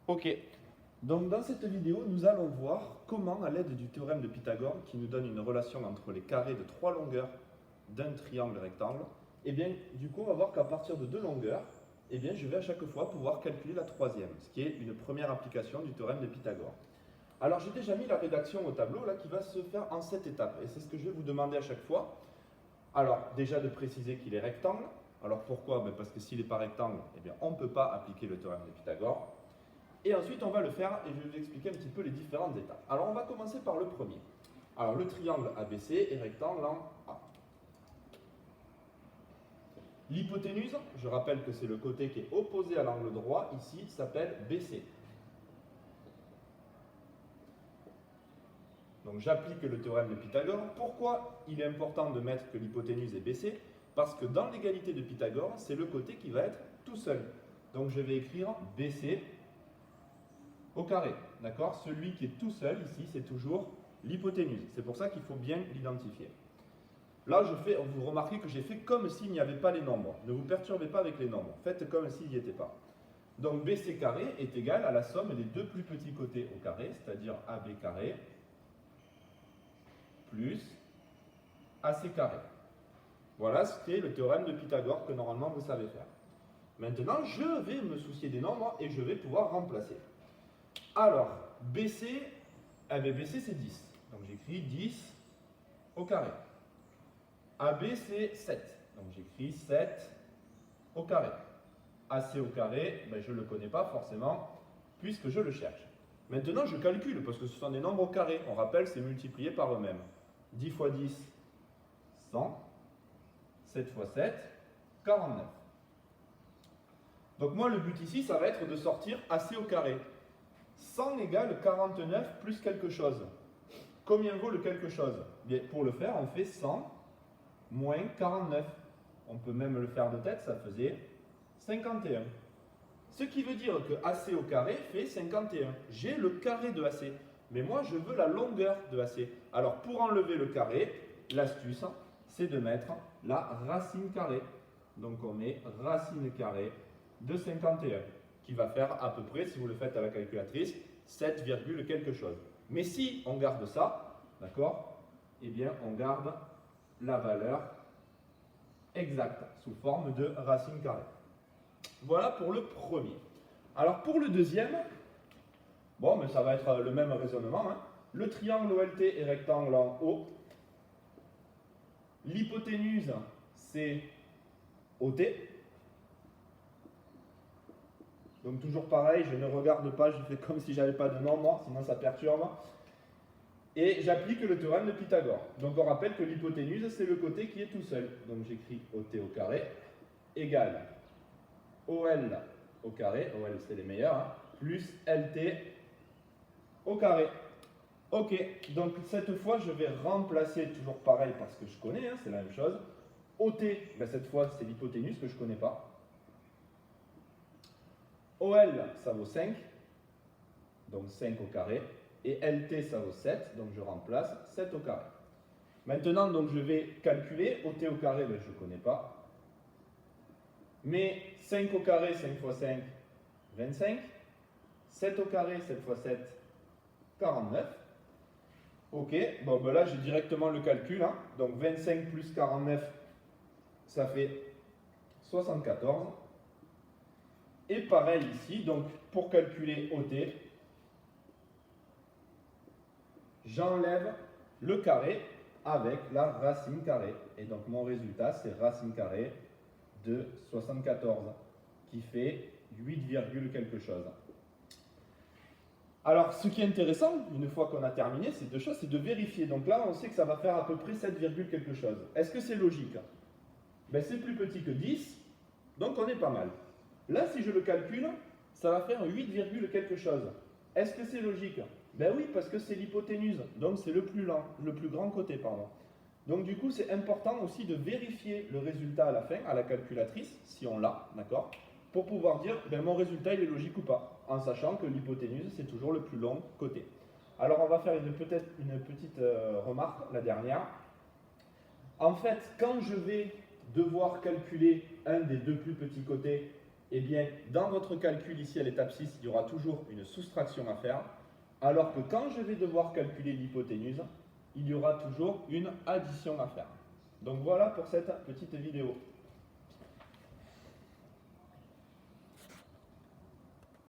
Ok, donc dans cette vidéo, nous allons voir comment, à l'aide du théorème de Pythagore, qui nous donne une relation entre les carrés de trois longueurs d'un triangle rectangle, et bien du coup on va voir qu'à partir de deux longueurs, eh bien, je vais à chaque fois pouvoir calculer la troisième, ce qui est une première application du théorème de Pythagore. Alors j'ai déjà mis la rédaction au tableau là, qui va se faire en 7 étapes, et c'est ce que je vais vous demander à chaque fois. Alors déjà de préciser qu'il est rectangle. Alors pourquoi? Parce que s'il n'est pas rectangle, eh bien, on ne peut pas appliquer le théorème de Pythagore. Et ensuite, on va le faire et je vais vous expliquer un petit peu les différentes étapes. Alors, on va commencer par le premier. Alors, le triangle ABC est rectangle en A. L'hypoténuse, je rappelle que c'est le côté qui est opposé à l'angle droit, ici, s'appelle BC. Donc, j'applique le théorème de Pythagore. Pourquoi il est important de mettre que l'hypoténuse est BC? Parce que dans l'égalité de Pythagore, c'est le côté qui va être tout seul. Donc, je vais écrire BC au carré, d'accord? Celui qui est tout seul ici, c'est toujours l'hypoténuse. C'est pour ça qu'il faut bien l'identifier. Là, vous remarquez que j'ai fait comme s'il n'y avait pas les nombres. Ne vous perturbez pas avec les nombres. Faites comme s'il n'y était pas. Donc BC carré est égal à la somme des deux plus petits côtés au carré, c'est-à-dire AB carré plus AC carré. Voilà ce qu'est le théorème de Pythagore que normalement vous savez faire. Maintenant, je vais me soucier des nombres et je vais pouvoir remplacer. Alors, BC, BC c'est 10. Donc j'écris 10 au carré. AB c'est 7. Donc j'écris 7 au carré. AC au carré, je ne le connais pas forcément puisque je le cherche. Maintenant je calcule parce que ce sont des nombres au carré. On rappelle, c'est multiplié par eux-mêmes. 10 fois 10, 100. 7 fois 7, 49. Donc moi le but ici, ça va être de sortir AC au carré. 100 égale 49 plus quelque chose. Combien vaut le quelque chose? Bien, pour le faire, on fait 100 moins 49. On peut même le faire de tête, ça faisait 51. Ce qui veut dire que AC au carré fait 51. J'ai le carré de AC, mais moi je veux la longueur de AC. Alors pour enlever le carré, l'astuce, c'est de mettre la racine carrée. Donc on met racine carrée de 51. Qui va faire à peu près, si vous le faites à la calculatrice, 7, quelque chose. Mais si on garde ça, d'accord, eh bien on garde la valeur exacte sous forme de racine carrée. Voilà pour le premier. Alors pour le deuxième, bon, mais ça va être le même raisonnement. Le triangle OLT est rectangle en haut. L'hypoténuse, c'est OT. Donc toujours pareil, je ne regarde pas, je fais comme si j'avais pas de nombre, sinon ça perturbe. Et j'applique le théorème de Pythagore. Donc on rappelle que l'hypoténuse, c'est le côté qui est tout seul. Donc j'écris OT au carré égale OL au carré, OL c'est les meilleurs, plus LT au carré. Ok, donc cette fois je vais remplacer, toujours pareil parce que je connais, c'est la même chose. OT, cette fois c'est l'hypoténuse que je ne connais pas. OL, ça vaut 5, donc 5 au carré. Et LT, ça vaut 7, donc je remplace 7 au carré. Maintenant, donc, je vais calculer. OT au carré, je ne connais pas. Mais 5 au carré, 5 fois 5, 25. 7 au carré, 7 fois 7, 49. Ok, bon, là, j'ai directement le calcul. Donc, 25 plus 49, ça fait 74. Et pareil ici, donc pour calculer OT, j'enlève le carré avec la racine carrée. Et donc mon résultat, c'est racine carrée de 74, qui fait 8, quelque chose. Alors ce qui est intéressant, une fois qu'on a terminé, ces deux choses, c'est de vérifier. Donc là, on sait que ça va faire à peu près 7, quelque chose. Est-ce que c'est logique? C'est plus petit que 10, donc on est pas mal. Là, si je le calcule, ça va faire 8, quelque chose. Est-ce que c'est logique? Oui, parce que c'est l'hypoténuse, donc c'est le plus grand côté, pardon. Donc du coup, c'est important aussi de vérifier le résultat à la fin, à la calculatrice, si on l'a, d'accord, pour pouvoir dire, mon résultat, il est logique ou pas, en sachant que l'hypoténuse, c'est toujours le plus long côté. Alors, on va faire peut-être une petite remarque, la dernière. En fait, quand je vais devoir calculer un des deux plus petits côtés, eh bien, dans votre calcul ici à l'étape 6, il y aura toujours une soustraction à faire, alors que quand je vais devoir calculer l'hypoténuse, il y aura toujours une addition à faire. Donc voilà pour cette petite vidéo.